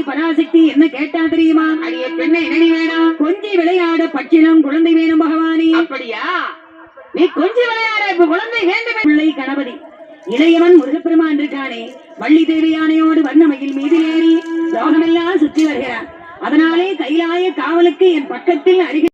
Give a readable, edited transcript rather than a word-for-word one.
பராசக்தி என்ன கேட்டா தெரியுமா? அடிய பெண்ணை என்னடி வேணும்? கொஞ்சி விளையாட பச்சிலம் குழந்தை வேணும் பகவானே. அப்படியா? நீ கொஞ்சம் விளையாட இப்ப குழந்தை வேண்டும். பிள்ளை கணபதி இளையவன் முருகப்பெருமான் இருக்கானே, வள்ளி தேவியானையோடு வண்ணமயில் மீது ஏறி லோகமெல்லாம் சுற்றி வருகிறான். அதனாலே கைலாய காவலுக்கு என் பக்கத்தில் அருகில்